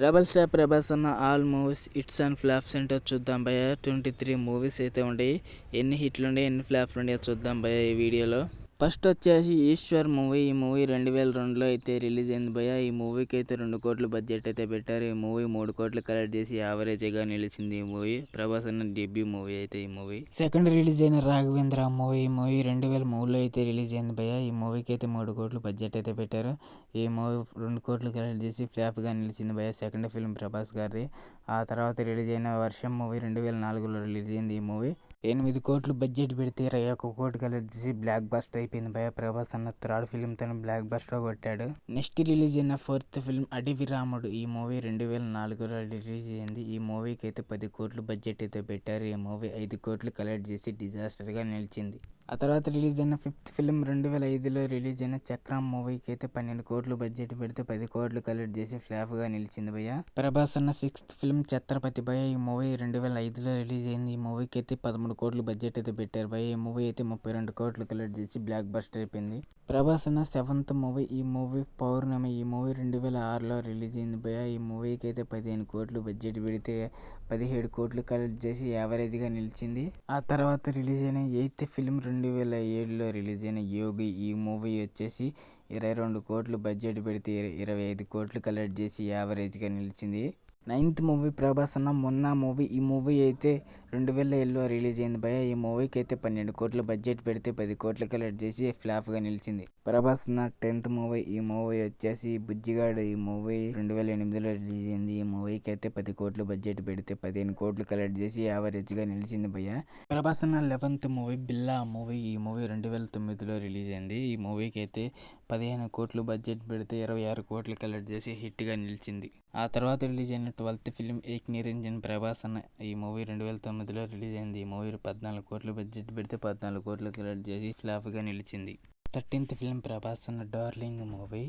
Rebel star Prabhas అన్న all movies hits and flops ఏంటో చూద్దాం భయ్య. 23 మూవీస్ అయితే ఉండయి. ఎన్ని హిట్లు ఉండే ఎన్ని ఫ్లాప్లు ఉండే చూద్దాం భయ్య ఈ వీడియోలో. ఫస్ట్ వచ్చేసి ఈశ్వర్ మూవీ. ఈ మూవీ 2002లో అయితే రిలీజ్ అయింది భయ్య. ఈ మూవీకి అయితే 2 కోట్లు బడ్జెట్ అయితే పెట్టారు. ఈ మూవీ 3 కోట్లు కలెక్ట్ చేసి యావరేజ్గా నిలిచింది. ఈ మూవీ ప్రభాస్ అన్న డెబ్యూ మూవీ అయితే ఈ మూవీ. సెకండ్ రిలీజ్ అయిన రాఘవేంద్ర మూవీ. ఈ మూవీ 2003లో అయితే రిలీజ్ అయింది భయ్య. ఈ మూవీకి అయితే 3 కోట్లు బడ్జెట్ అయితే పెట్టారు. ఈ మూవీ 2 కోట్లు కలెక్ట్ చేసి ఫ్లాప్గా నిలిచింది భయ్య. సెకండ్ ఫిల్మ్ ప్రభాస్ గారిది. ఆ తర్వాత రిలీజ్ అయిన వర్షం మూవీ 2004లో రిలీజ్ అయింది. ఈ మూవీ 8 కోట్లు బడ్జెట్ పెడితే 21 కోట్లు కలెక్ట్ చేసి బ్లాక్ బస్టర్ అయిపోయింది భయ. ప్రభాస్ అన్న థర్డ్ ఫిల్మ్ తను బ్లాక్ బస్టర్ కొట్టాడు. నెక్స్ట్ రిలీజ్ అయిన ఫోర్త్ ఫిల్మ్ అడవి రాముడు. ఈ మూవీ 2004లో రిలీజ్ అయింది. ఈ మూవీకి అయితే 10 కోట్లు బడ్జెట్ అయితే పెట్టారు. ఈ మూవీ 5 కోట్లు కలెక్ట్ చేసి డిజాస్టర్గా నిలిచింది. ఆ తర్వాత రిలీజ్ అయిన ఫిఫ్త్ ఫిల్మ్ 2005లో రిలీజ్ అయిన చక్రం మూవీకి అయితే 12 కోట్లు బడ్జెట్ పెడితే 10 కోట్లు కలెక్ట్ చేసి ఫ్లాప్గా నిలిచింది భయ్య. ప్రభాస్ అన్న సిక్స్త్ ఫిల్మ్ ఛత్రపతి భయ్య. ఈ మూవీ 2005లో రిలీజ్ అయింది. ఈ మూవీకి అయితే 13 కోట్లు బడ్జెట్ అయితే పెట్టారు భయ్య. ఈ మూవీ అయితే 32 కోట్లు కలెక్ట్ చేసి బ్లాక్ బస్టర్ అయిపోయింది. ప్రభాస్ అన్న సెవెంత్ మూవీ. ఈ మూవీ పౌర్ణమి. ఈ మూవీ 2006లో రిలీజ్ అయింది భయ్య. ఈ మూవీకి అయితే 15 కోట్లు బడ్జెట్ పెడితే 17 కోట్లు కలెక్ట్ చేసి యావరేజ్గా నిలిచింది. ఆ తర్వాత రిలీజ్ అయిన ఎయిత్ ఫిల్మ్ 2007లో రిలీజ్ అయిన యోగి. ఈ మూవీ వచ్చేసి 22 కోట్లు బడ్జెట్ పెడితే 25 కోట్లు కలెక్ట్ చేసి యావరేజ్గా నిలిచింది. నైన్త్ మూవీ ప్రభాస్ అన్న మొన్న మూవీ. ఈ మూవీ అయితే 2007లో రిలీజ్ అయింది భయ. ఈ మూవీకి అయితే 12 కోట్లు బడ్జెట్ పెడితే 10 కోట్లు కలెక్ట్ చేసి ఫ్లాప్గా నిలిచింది. ప్రభాస్ అన్న 10th మూవీ. ఈ మూవీ వచ్చేసి బుజ్జిగాడు. ఈ మూవీ 2008లో రిలీజ్ అయింది. ఈ మూవీకి అయితే 10 కోట్లు బడ్జెట్ పెడితే 15 కోట్లు కలెక్ట్ చేసి యావరేజ్గా నిలిచింది భయ్య. ప్రభాస్ అన్న 11th మూవీ బిల్లా మూవీ. ఈ మూవీ 2009లో రిలీజ్ అయింది. ఈ మూవీకి అయితే 15 కోట్లు బడ్జెట్ పెడితే 26 కోట్లు కలెక్ట్ చేసి హిట్గా నిలిచింది. ఆ తర్వాత రిలీజ్ అయిన 12th ఫిల్మ్ ఏక్ నిరంజన్ ప్రభాస్ అన్న. ఈ మూవీ 2009లో రిలీజ్ అయింది. ఈ మూవీ 14 కోట్లు బడ్జెట్ పెడితే 14 కోట్లు కలెక్ట్ చేసి ఫ్లాప్గా నిలిచింది. 13th ఫిల్మ్ ప్రభాస్ అన్న డార్లింగ్ మూవీ.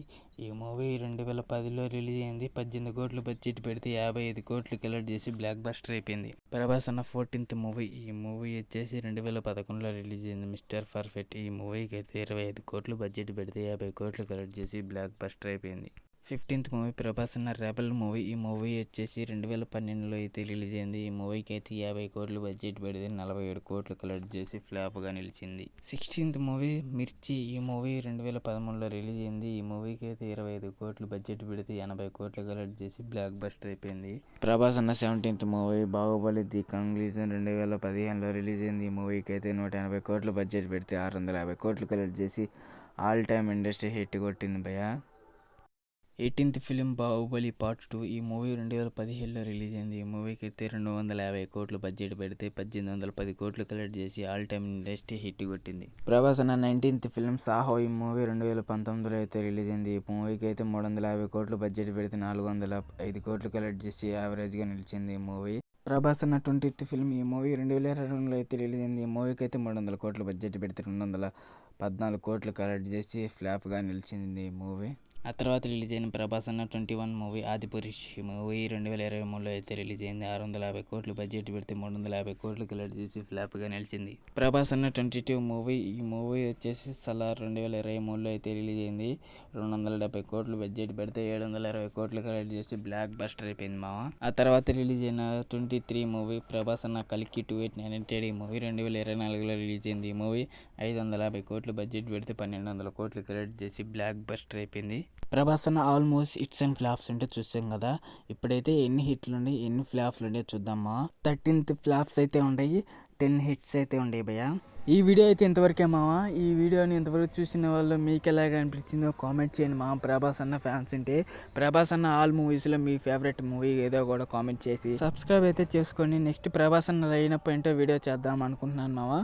ఈ మూవీ 2010లో రిలీజ్ అయింది. 18 కోట్లు బడ్జెట్ పెడితే 55 కోట్లు కలెక్ట్ చేసి బ్లాక్ బస్టర్ అయిపోయింది. ప్రభాస్ అన్న 14th మూవీ. ఈ మూవీ వచ్చేసి 2011లో రిలీజ్ అయింది. Mister perfect. ఈ మూవీకి అయితే 25 కోట్లు బడ్జెట్ పెడితే 50 కోట్లు కలెక్ట్ చేసి బ్లాక్ బస్టర్ అయిపోయింది. 15th మూవీ ప్రభాస్ అన్న రెబల్ మూవీ. ఈ మూవీ వచ్చేసి 2012లో అయితే రిలీజ్ అయింది. ఈ మూవీకి అయితే 50 కోట్లు బడ్జెట్ పెడితే 47 కోట్లు కలెక్ట్ చేసి ఫ్లాప్గా నిలిచింది. 16th మూవీ మిర్చి. ఈ మూవీ 2013లో రిలీజ్ అయింది. ఈ మూవీకి అయితే 25 కోట్లు బడ్జెట్ పెడితే 80 కోట్లు కలెక్ట్ చేసి బ్లాక్ బస్టర్ అయిపోయింది. ప్రభాస్ అన్న 17th movie Baahubali the conclusion 2015లో రిలీజ్ అయింది. ఈ మూవీకి అయితే 180 కోట్లు బడ్జెట్ పెడితే 650 కోట్లు కలెక్ట్ చేసి ఆల్ టైమ్ ఇండస్ట్రీ హిట్ కొట్టింది భయ్య. 18th film Baahubali part 2. ఈ మూవీ 2017లో రిలీజ్ అయింది. ఈ మూవీకి అయితే 250 కోట్లు బడ్జెట్ పెడితే 1810 కోట్లు కలెక్ట్ చేసి ఆల్ టైమ్ ఇండస్ట్రీ హిట్ కొట్టింది. ప్రభాస్ అన్న 19th ఫిలిం సాహో. ఈ మూవీ 2019లో అయితే రిలీజ్ అయింది. ఈ మూవీకి అయితే 350 కోట్లు బడ్జెట్ పెడితే 405 కోట్లు కలెక్ట్ చేసి యావరేజ్గా నిలిచింది ఈ మూవీ. ప్రభాస్ అన్న 20th ఫిల్మ్. ఈ మూవీ 2022లో అయితే రిలీజ్ అయింది. ఈ మూవీకి అయితే 300 కోట్లు బడ్జెట్ పెడితే 214 కోట్లు కలెక్ట్ చేసి ఫ్లాప్గా నిలిచింది ఈ మూవీ. ఆ తర్వాత రిలీజ్ అయిన ప్రభాస్ అన్న 21 మూవీ ఆదిపురుష్. ఈ మూవీ 2023లో అయితే రిలీజ్ అయింది. 650 కోట్లు బడ్జెట్ పెడితే 350 కోట్లు కలెక్ట్ చేసి ఫ్లాప్గా నిలిచింది. ప్రభాస్ అన్న 22 మూవీ. ఈ మూవీ వచ్చేసి సలార్ 2023లో అయితే రిలీజ్ అయింది. 270 కోట్లు బడ్జెట్ పెడితే 720 కోట్లు కలెక్ట్ చేసి బ్లాక్ బస్టర్ అయిపోయింది మామ. ఆ తర్వాత రిలీజ్ అయిన 23 మూవీ ప్రభాస్ అన్న కల్కి 2898. ఈ మూవీ 2024లో రిలీజ్ అయింది. ఈ మూవీ 550 కోట్లు బడ్జెట్ పెడితే 1200 కోట్లు కలెక్ట్ చేసి బ్లాక్ బస్టర్ అయిపోయింది. ప్రభాస్ అన్న ఆల్మోస్ట్ హిట్స్ అండ్ ఫ్లాప్స్ అంటే చూసాం కదా. ఇప్పుడైతే ఎన్ని హిట్లు ఉన్నాయి ఎన్ని ఫ్లాప్లు ఉన్నాయి చూద్దామా. 13 ఫ్లాప్స్ అయితే ఉన్నాయి, 10 హిట్స్ అయితే ఉన్నాయి భయ్య. ఈ వీడియో అయితే ఇంతవరకే మావా. ఈ వీడియోని ఇంతవరకు చూసిన వాళ్ళు మీకు ఎలాగ అనిపించిందో కామెంట్ చేయండి మా. ప్రభాస్ అన్న ఫ్యాన్స్ ఉంటే ప్రభాస్ అన్న ఆల్ మూవీస్లో మీ ఫేవరెట్ మూవీ ఏదో కూడా కామెంట్ చేసి సబ్స్క్రైబ్ అయితే చేసుకోండి. నెక్స్ట్ ప్రభాస్ అన్న లైనప్ ఏంటో వీడియో చేద్దాం అనుకుంటున్నాను మావా.